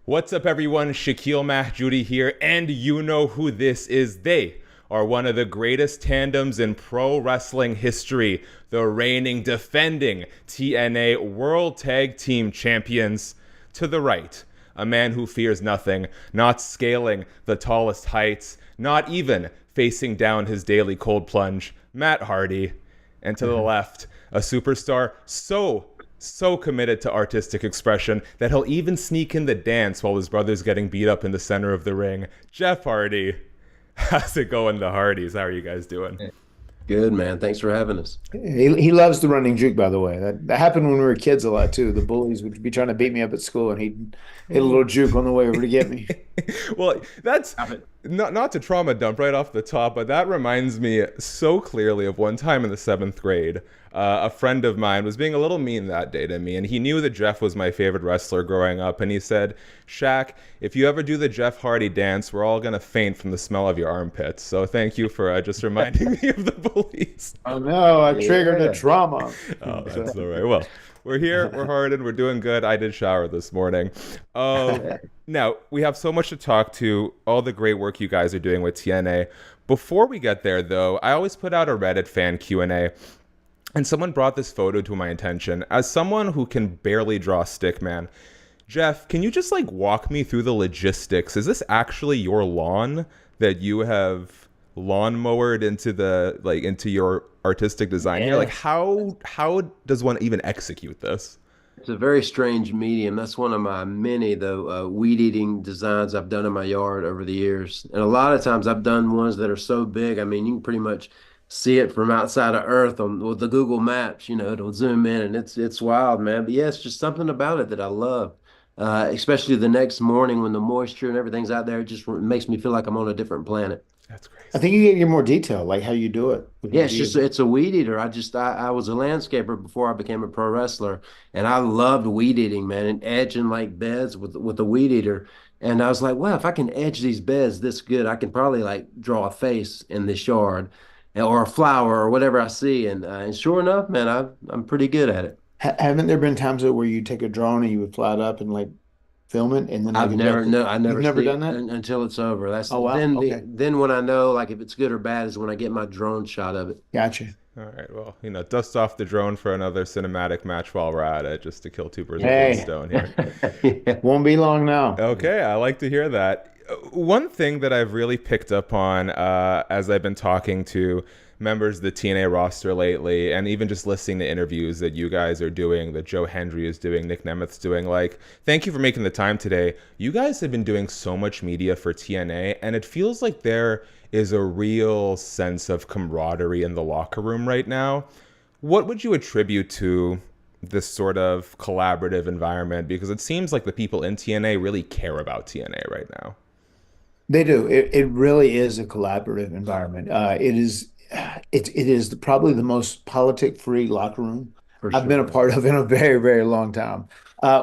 What's up, everyone? Shakiel Mahjouri here, and you know who this is. They are one of the greatest tandems in pro wrestling history, the reigning, defending TNA World Tag Team Champions. To the right, a man who fears nothing, not scaling the tallest heights, not even facing down his daily cold plunge, Matt Hardy. And to the left, a superstar so committed to artistic expression that he'll even sneak in the dance while his brother's getting beat up in the center of the ring. Jeff Hardy. How's it going, the Hardys? How are you guys doing? Good, man. Thanks for having us. He loves the running juke, by the way. That happened when we were kids a lot too. The bullies would be trying to beat me up at school, and he'd hit a little juke on the way over to get me. Well, that's not to trauma dump right off the top, but that reminds me so clearly of one time in the 7th grade. A friend of mine was being a little mean that day to me, and he knew that Jeff was my favorite wrestler growing up, and he said, "Shaq, if you ever do the Jeff Hardy dance, we're all going to faint from the smell of your armpits." So thank you for just reminding me of the bullies. Oh no, I triggered a trauma. Oh, that's all right. Well, we're here, we're hard, and we're doing good. I did shower this morning. Now, we have so much to talk to, all the great work you guys are doing with TNA. Before we get there, though, I always put out a Reddit fan Q&A. And someone brought this photo to my attention. As someone who can barely draw stick man, Jeff, can you just walk me through the logistics? Is this actually your lawn that you have lawnmowered into your artistic design here? Like how does one even execute this? It's a very strange medium. That's one of my many, though, weed-eating designs I've done in my yard over the years. And a lot of times I've done ones that are so big, I mean, you can pretty much see it from outside of Earth with the Google Maps, it'll zoom in, and it's wild, man. But yeah, it's just something about it that I love. Especially the next morning when the moisture and everything's out there, it just makes me feel like I'm on a different planet. That's crazy. I think you get more detail, like how you do it. Yeah, it's a weed eater. I was a landscaper before I became a pro wrestler, and I loved weed eating, man, and edging like beds with the weed eater. And I was like, well, if I can edge these beds this good, I can probably draw a face in this yard, or a flower or whatever I see. And sure enough, man, I'm pretty good at it. Haven't there been times where you take a drone and you would fly it up and film it, and then I've never You've never done that until it's over. That's Oh wow. Okay. then when I know if it's good or bad is when I get my drone shot of it. Gotcha. All right, well, dust off the drone for another cinematic match while we're at it, just to kill two birds with one stone here. Yeah. Won't be long now. Okay, I like to hear that. One thing that I've really picked up on as I've been talking to members of the TNA roster lately, and even just listening to interviews that you guys are doing, that Joe Hendry is doing, Nick Nemeth's doing, thank you for making the time today. You guys have been doing so much media for TNA, and it feels like there is a real sense of camaraderie in the locker room right now. What would you attribute to this sort of collaborative environment? Because it seems like the people in TNA really care about TNA right now. They do. It really is a collaborative environment. It is probably the most politic-free locker room I've been a part of in a very, very long time,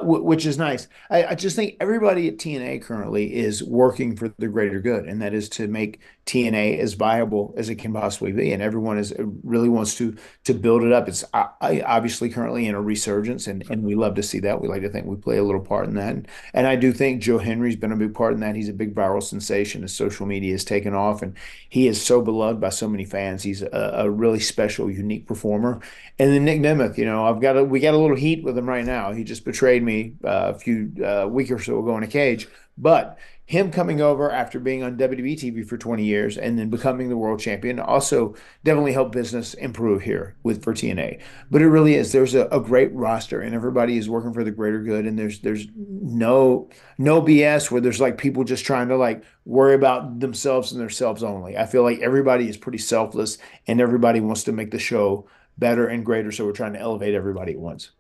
which is nice. I just think everybody at TNA currently is working for the greater good, and that is to make TNA as viable as it can possibly be. And everyone really wants to build it up. It's obviously currently in a resurgence, and we love to see that. We like to think we play a little part in that. And I do think Joe Henry's been a big part in that. He's a big viral sensation as social media has taken off, and he is so beloved by so many fans. He's a really special, unique performer. And then Nick Nemeth, we got a little heat with him right now. He just betrayed me a few week or so ago in a cage, but him coming over after being on WWE TV for 20 years and then becoming the world champion also definitely helped business improve here for TNA. But it really is. There's a great roster, and everybody is working for the greater good. And there's no BS where there's people just trying to worry about themselves and themselves only. I feel like everybody is pretty selfless, and everybody wants to make the show better and greater. So we're trying to elevate everybody at once.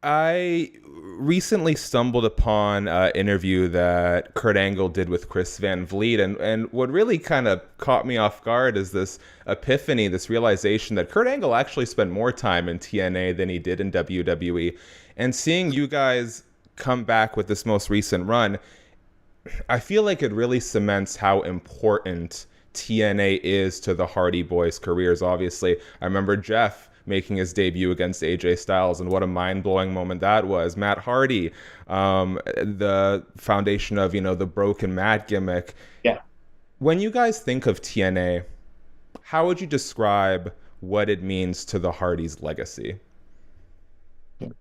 I recently stumbled upon an interview that Kurt Angle did with Chris Van Vliet, and what really kind of caught me off guard is this epiphany, this realization that Kurt Angle actually spent more time in TNA than he did in WWE. And seeing you guys come back with this most recent run, I feel like it really cements how important TNA is to the Hardy Boyz' careers. Obviously, I remember Jeff making his debut against AJ Styles, and what a mind-blowing moment that was. Matt Hardy, the foundation of, the broken Matt gimmick. Yeah. When you guys think of TNA, how would you describe what it means to the Hardys' legacy?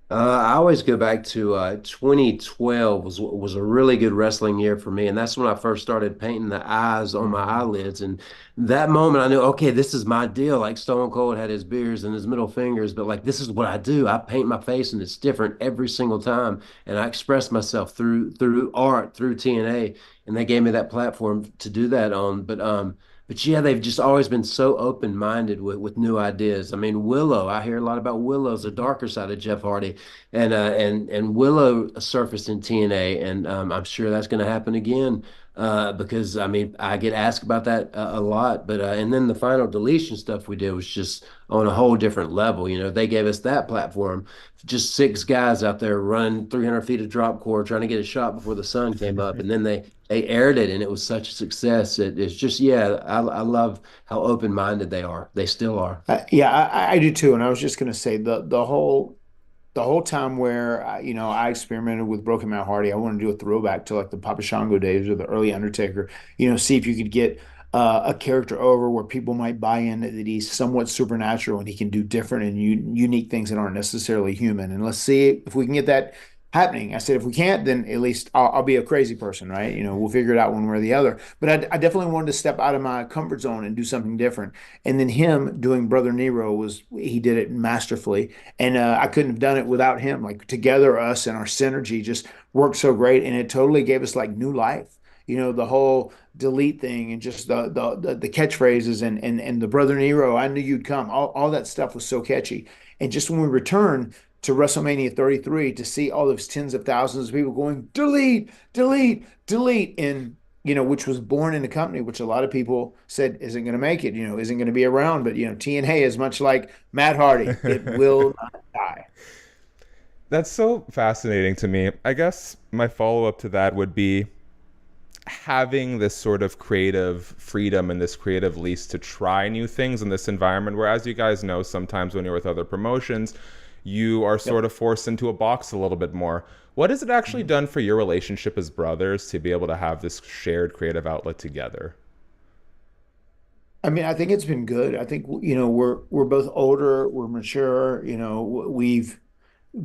I always go back to 2012 was a really good wrestling year for me, and that's when I first started painting the eyes on my eyelids. And that moment, I knew, okay, this is my deal. Like Stone Cold had his beers and his middle fingers, but like this is what I do. I paint my face, and it's different every single time. And I express myself through art, through TNA, and they gave me that platform to do that on. But yeah, they've just always been so open-minded with new ideas. I mean, Willow, I hear a lot about Willow's the darker side of Jeff Hardy, and Willow surfaced in TNA, and I'm sure that's going to happen again because I mean I get asked about that a lot. But and then the final deletion stuff we did was just on a whole different level. They gave us that platform, just six guys out there running 300 feet of drop core trying to get a shot before the sun came up, and then they aired it, and it was such a success. It's just, yeah, I love how open-minded they are. They still are. Yeah, I do too. And I was just going to say the whole time where I experimented with Broken Matt Hardy, I wanted to do a throwback to like the Papa Shango days or the early Undertaker. See if you could get a character over where people might buy in that he's somewhat supernatural and he can do different and unique things that aren't necessarily human. And let's see if we can get that happening. I said, if we can't, then at least I'll be a crazy person, right? We'll figure it out one way or the other. But I definitely wanted to step out of my comfort zone and do something different. And then him doing Brother Nero he did it masterfully. And I couldn't have done it without him. Like together, us and our synergy just worked so great. And it totally gave us like new life. The whole delete thing and just the catchphrases and the Brother Nero, I knew you'd come. All that stuff was so catchy. And just when we returned to WrestleMania 33 to see all those tens of thousands of people going delete, delete, delete, and which was born in a company which a lot of people said isn't going to make it, isn't going to be around. But TNA is much like Matt Hardy; it will not die. That's so fascinating to me. I guess my follow-up to that would be having this sort of creative freedom and this creative lease to try new things in this environment where, as you guys know, sometimes when you're with other promotions, you are sort of forced into a box a little bit more. What has it actually done for your relationship as brothers to be able to have this shared creative outlet together? I mean, I think it's been good. I think, we're both older, we're mature, we've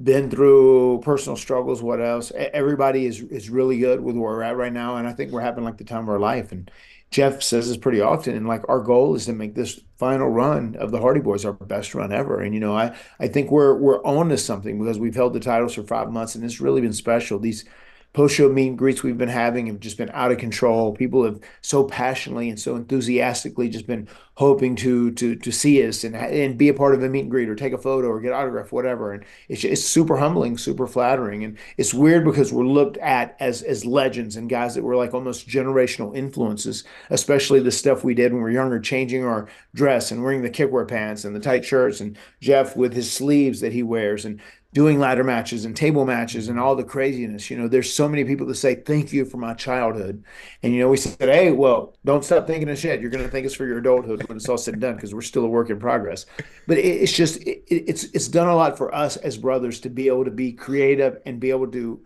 been through personal struggles. What else? Everybody is really good with where we're at right now, and I think we're having like the time of our life. And Jeff says this pretty often, and like our goal is to make this final run of the Hardy Boyz our best run ever. And I think we're on to something because we've held the titles for 5 months, and it's really been special. These post-show meet and greets we've been having have just been out of control. People have so passionately and so enthusiastically just been hoping to see us and be a part of a meet and greet or take a photo or get autograph, whatever. And it's super humbling, super flattering. And it's weird because we're looked at as legends and guys that were like almost generational influences, especially the stuff we did when we were younger, changing our dress and wearing the kickwear pants and the tight shirts, and Jeff with his sleeves that he wears, and doing ladder matches and table matches and all the craziness. There's so many people that say, thank you for my childhood. And, we said, hey, well, don't stop thinking of shit. You're going to thank us for your adulthood when it's all said and done, because we're still a work in progress. But it's just, it's done a lot for us as brothers to be able to be creative and be able to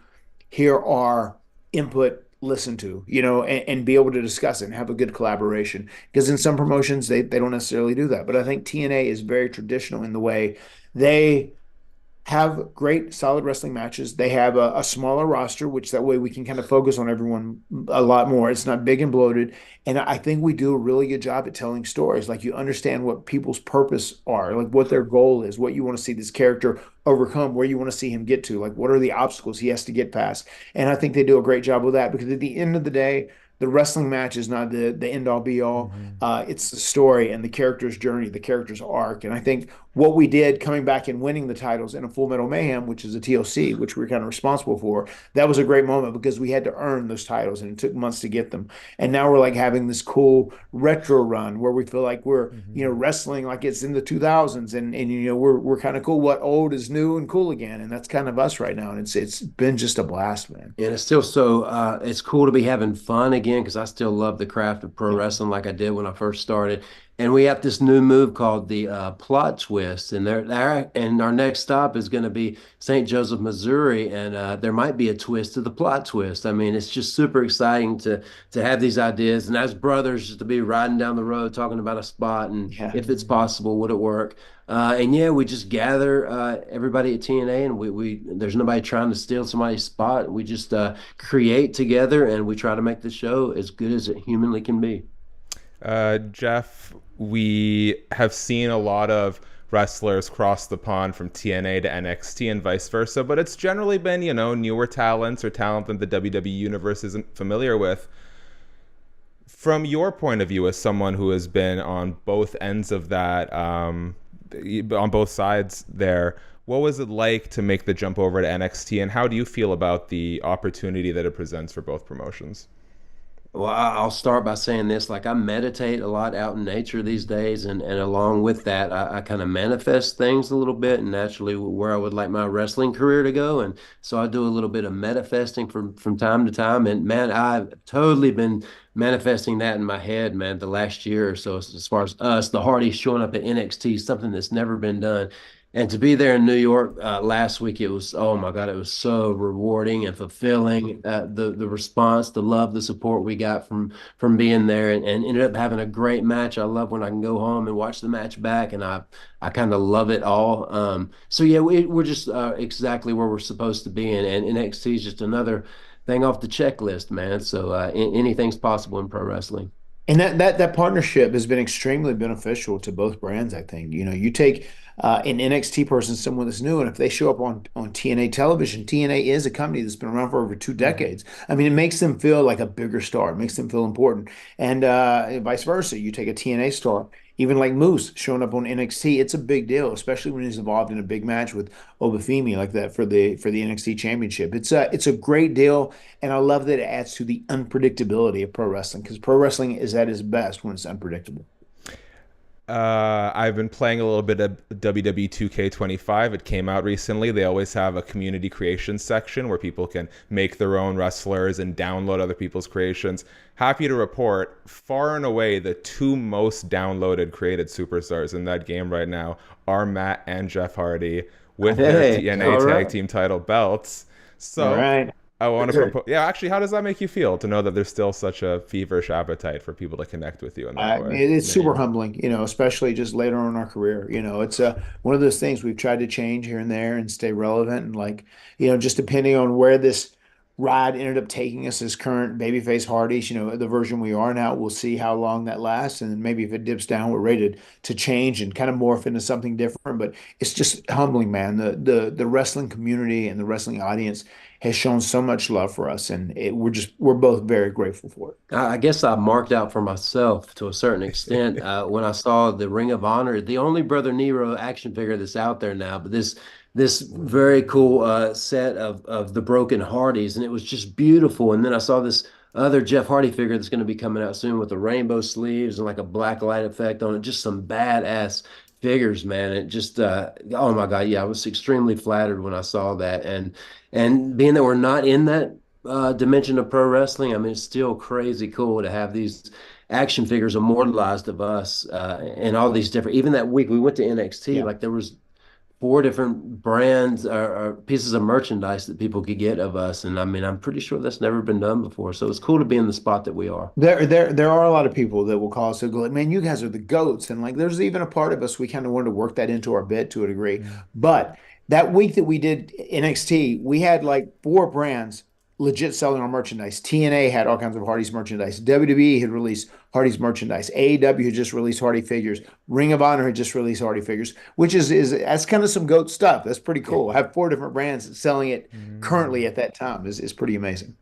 hear our input listened to, and be able to discuss it and have a good collaboration. Because in some promotions, they don't necessarily do that. But I think TNA is very traditional in the way they have great solid wrestling matches. They have a smaller roster, which that way we can kind of focus on everyone a lot more. It's not big and bloated. And I think we do a really good job at telling stories. Like, you understand what people's purpose are, like what their goal is, what you want to see this character overcome, where you want to see him get to, like what are the obstacles he has to get past. And I think they do a great job with that, because at the end of the day, the wrestling match is not the end all be all. It's the story and the character's journey, the character's arc. And I think what we did coming back and winning the titles in a Full Metal Mayhem, which is a TLC, which we're kind of responsible for, that was a great moment because we had to earn those titles and it took months to get them. And now we're like having this cool retro run where we feel like we're, wrestling like it's in the 2000s, and we're kind of cool. What old is new and cool again. And that's kind of us right now. And it's been just a blast, man. And it's still it's cool to be having fun again, because I still love the craft of pro wrestling like I did when I first started. And we have this new move called the plot twist, and and our next stop is going to be St. Joseph, Missouri, and there might be a twist to the plot twist. I mean, it's just super exciting to have these ideas, and as brothers, just to be riding down the road talking about a spot, and Yeah. if it's possible, would it work? And yeah, we just gather everybody at TNA, and we there's nobody trying to steal somebody's spot. We just create together, and we try to make the show as good as it humanly can be. Jeff, we have seen a lot of wrestlers cross the pond from TNA to NXT and vice versa, but it's generally been, newer talents or talent that the WWE universe isn't familiar with. From your point of view, as someone who has been on both ends of that, on both sides there, what was it like to make the jump over to NXT, and how do you feel about the opportunity that it presents for both promotions? Well, I'll start by saying this, like I meditate a lot out in nature these days, and along with that, I kind of manifest things a little bit and naturally where I would like my wrestling career to go. And so I do a little bit of manifesting from time to time. And man, I've totally been manifesting that in my head, man, the last year or so, as far as us, the Hardys showing up at NXT, something that's never been done. And to be there in New York last week, it was, oh my God, it was so rewarding and fulfilling. The response, the love, the support we got from being there, and ended up having a great match. I love when I can go home and watch the match back, and I kind of love it all. So yeah, we're just exactly where we're supposed to be, and NXT is just another thing off the checklist, man. So anything's possible in pro wrestling. And that partnership has been extremely beneficial to both brands, I think. You take an NXT person, someone that's new, and if they show up on TNA television, TNA is a company that's been around for over 2 decades. I mean, it makes them feel like a bigger star. It makes them feel important. And vice versa. You take a TNA star, even like Moose showing up on NXT, it's a big deal, especially when he's involved in a big match with Obafemi like that for the NXT Championship. It's a great deal, and I love that it adds to the unpredictability of pro wrestling, because pro wrestling is at its best when it's unpredictable. I've been playing a little bit of WWE 2K25. It came out recently. They always have a community creations section where people can make their own wrestlers and download other people's creations. Happy to report, far and away, the two most downloaded created superstars in that game right now are Matt and Jeff Hardy with their TNA Tag Team title belts. So All right. I want to propose. Yeah, actually, how does that make you feel to know that there's still such a feverish appetite for people to connect with you in that way? It's super humbling, especially just later on in our career. It's one of those things we've tried to change here and there and stay relevant. And just depending on where this ride ended up taking us as current babyface Hardys, the version we are now, we'll see how long that lasts. And then maybe if it dips down, we're ready to change and kind of morph into something different. But it's just humbling, man. The wrestling community and the wrestling audience has shown so much love for us, and we're both very grateful for it. I guess I marked out for myself to a certain extent when I saw the Ring of Honor, the only Brother Nero action figure that's out there now, but this very cool set of the Broken Hardys, and it was just beautiful. And then I saw this other Jeff Hardy figure that's going to be coming out soon with the rainbow sleeves and like a black light effect on it. Just some badass figures, man. It just oh my God, yeah, I was extremely flattered when I saw that. And being that we're not in that dimension of pro wrestling, I mean, it's still crazy cool to have these action figures immortalized of us and all these different. Even that week we went to NXT, like there was 4 different brands or pieces of merchandise that people could get of us, and I mean, I'm pretty sure that's never been done before. So it's cool to be in the spot that we are. There are a lot of people that will call us and go like, "Man, you guys are the goats," and like, there's even a part of us we kind of wanted to work that into our bit to a degree, but that week that we did NXT, we had like 4 brands legit selling our merchandise. TNA had all kinds of Hardy's merchandise. WWE had released Hardy's merchandise. AEW had just released Hardy figures. Ring of Honor had just released Hardy figures, which is that's kind of some goat stuff. That's pretty cool. Have 4 different brands selling it currently at that time is pretty amazing.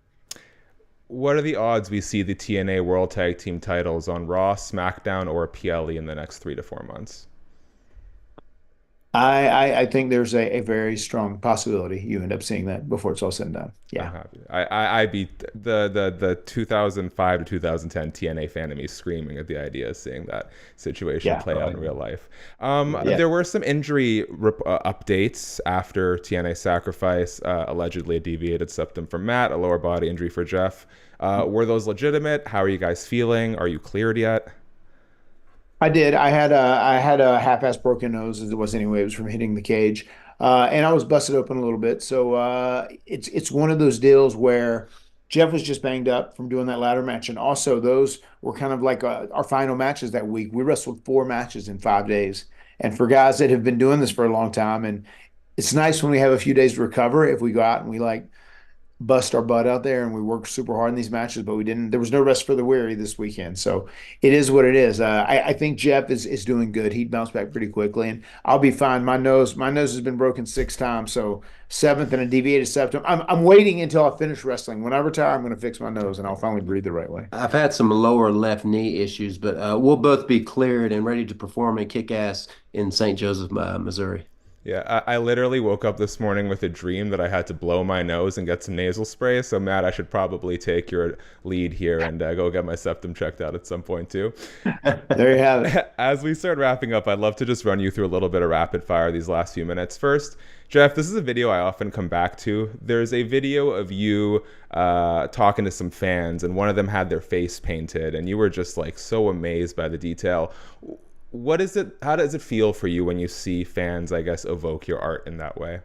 What are the odds we see the TNA World Tag Team titles on Raw, SmackDown, or PLE in the next 3 to 4 months? I think there's a very strong possibility you end up seeing that before it's all said and done. Yeah. I beat the 2005 to 2010 TNA fan in me screaming at the idea of seeing that situation play out in real life. There were some injury updates after TNA Sacrifice, allegedly a deviated septum for Matt, a lower body injury for Jeff. Were those legitimate? How are you guys feeling? Are you cleared yet? I did. I had a half-ass broken nose as it was anyway. It was from hitting the cage, and I was busted open a little bit. So it's one of those deals where Jeff was just banged up from doing that ladder match, and also those were kind of like our final matches that week. We wrestled 4 matches in 5 days, and for guys that have been doing this for a long time, and it's nice when we have a few days to recover if we go out and we like bust our butt out there and we worked super hard in these matches, but we didn't. There was no rest for the weary this weekend, so it is what it is. I think Jeff is doing good. He bounced back pretty quickly, and I'll be fine. My nose has been broken 6 times, so seventh and a deviated septum. I'm waiting until I finish wrestling. When I retire, I'm going to fix my nose, and I'll finally breathe the right way. I've had some lower left knee issues, but we'll both be cleared and ready to perform and kick ass in St. Joseph, Missouri. Yeah, I literally woke up this morning with a dream that I had to blow my nose and get some nasal spray. So, Matt, I should probably take your lead here and go get my septum checked out at some point, too. There you have it. As we start wrapping up, I'd love to just run you through a little bit of rapid fire these last few minutes. First, Jeff, this is a video I often come back to. There's a video of you talking to some fans, and one of them had their face painted, and you were just like so amazed by the detail. What is it? How does it feel for you when you see fans, I guess, evoke your art in that way?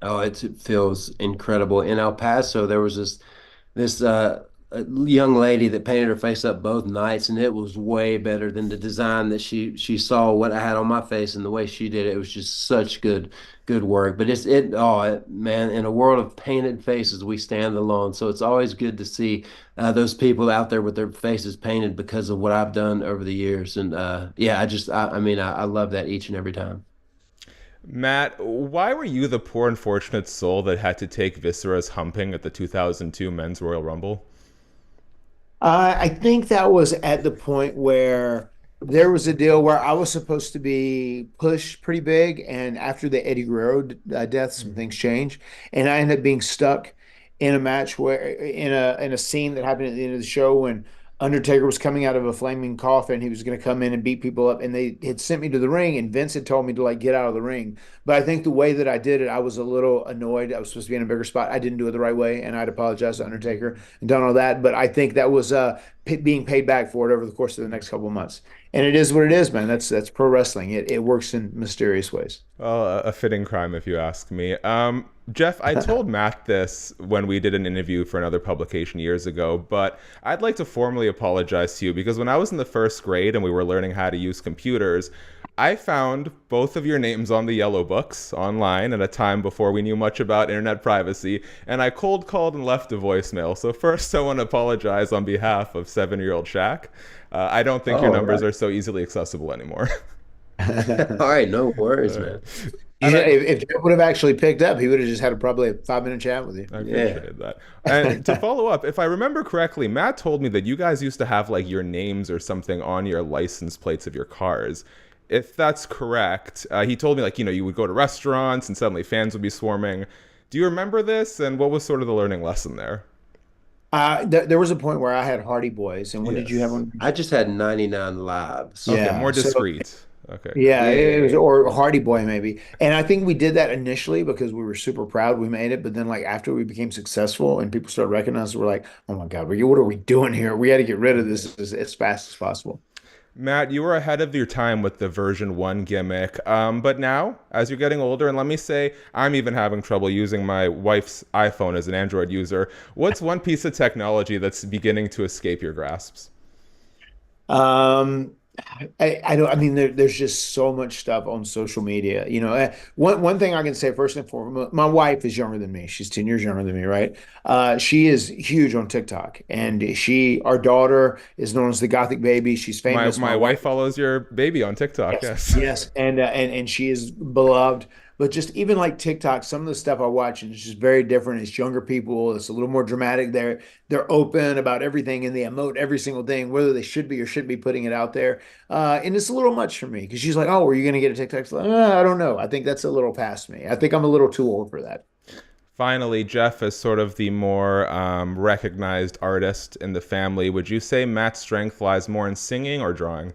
Oh, it feels incredible. In El Paso, there was this a young lady that painted her face up both nights, and it was way better than the design that she saw what I had on my face, and the way she did it. It was just such good work. But man, in a world of painted faces, we stand alone. So it's always good to see those people out there with their faces painted because of what I've done over the years. And yeah, I love that each and every time. Matt, why were you the poor unfortunate soul that had to take Viscera's humping at the 2002 Men's Royal Rumble? I think that was at the point where there was a deal where I was supposed to be pushed pretty big, and after the Eddie Guerrero death, some things changed, and I ended up being stuck in a match where in a scene that happened at the end of the show when Undertaker was coming out of a flaming coffin. He was going to come in and beat people up, and they had sent me to the ring, and Vince had told me to like get out of the ring. But I think the way that I did it, I was a little annoyed. I was supposed to be in a bigger spot. I didn't do it the right way, and I'd apologize to Undertaker and done all that. But I think that was being paid back for it over the course of the next couple of months. And it is what it is, man. That's pro wrestling. It works in mysterious ways. Well, a fitting crime, if you ask me. Jeff, I told Matt this when we did an interview for another publication years ago, but I'd like to formally apologize to you because when I was in the first grade and we were learning how to use computers, I found both of your names on the yellow books online at a time before we knew much about internet privacy, and I cold called and left a voicemail. So first, I want to apologize on behalf of 7-year-old Shaq. I don't think your numbers are so easily accessible anymore. All right, no worries, man. If Jeff would have actually picked up, he would have just had probably a 5-minute chat with you. I appreciate that. And to follow up, if I remember correctly, Matt told me that you guys used to have like your names or something on your license plates of your cars. If that's correct, he told me like, you would go to restaurants and suddenly fans would be swarming. Do you remember this? And what was sort of the learning lesson there? There was a point where I had Hardy Boyz, and when did you have one? I just had 99 lives. Okay, more discreet. Okay. Yeah, it was, or Hardy Boy maybe. And I think we did that initially because we were super proud we made it. But then like after we became successful and people started recognizing, we're like, oh my God, what are we doing here? We had to get rid of this as fast as possible. Matt, you were ahead of your time with the version 1 gimmick. But now, as you're getting older, and let me say, I'm even having trouble using my wife's iPhone as an Android user. What's one piece of technology that's beginning to escape your grasps? I don't. I mean, there's just so much stuff on social media. One thing I can say first and foremost, my wife is younger than me. She's 10 years younger than me, right? She is huge on TikTok, and our daughter is known as the Gothic Baby. She's famous. My wife follows your baby on TikTok. Yes, and she is beloved. But just even like TikTok, some of the stuff I watch and it's just very different. It's younger people. It's a little more dramatic. They're open about everything and they emote every single thing, whether they should be or shouldn't be putting it out there. And it's a little much for me because she's like, "Oh, were you going to get a TikTok?" Like, I don't know. I think that's a little past me. I think I'm a little too old for that. Finally, Jeff is sort of the more recognized artist in the family. Would you say Matt's strength lies more in singing or drawing?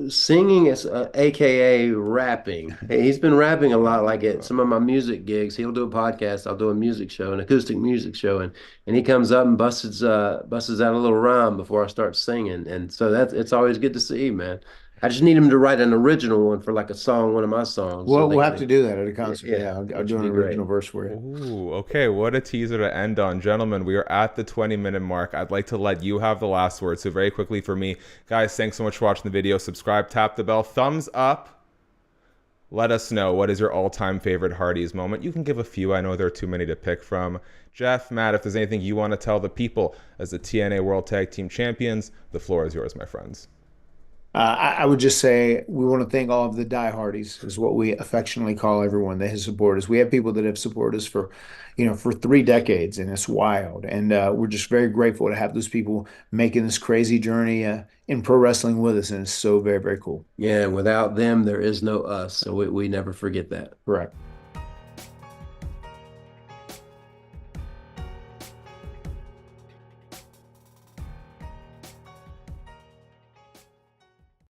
Singing is AKA rapping. He's been rapping a lot. Like at some of my music gigs, he'll do a podcast. I'll do a music show, an acoustic music show, and he comes up and busts out a little rhyme before I start singing. And so it's always good to see, man. I just need him to write an original one for like a song, one of my songs. So Well, we'll have to do that at a concert. yeah, Yeah, I'll which do would an be great. original verse for you. Ooh, okay. What a teaser to end on. Gentlemen, we are at the 20-minute mark. I'd like to let you have the last word. So very quickly for me, guys, thanks so much for watching the video. Subscribe, tap the bell, thumbs up. Let us know, what is your all-time favorite Hardys moment? You can give a few. I know there are too many to pick from. Jeff, Matt, if there's anything you want to tell the people as the TNA World Tag Team Champions, the floor is yours, my friends. I would just say we want to thank all of the diehardies, is what we affectionately call everyone that has supported us. We have people that have supported us for, for 3 decades, and it's wild. And we're just very grateful to have those people making this crazy journey in pro wrestling with us, and it's so very, very cool. Yeah, without them, there is no us. So we never forget that. Correct.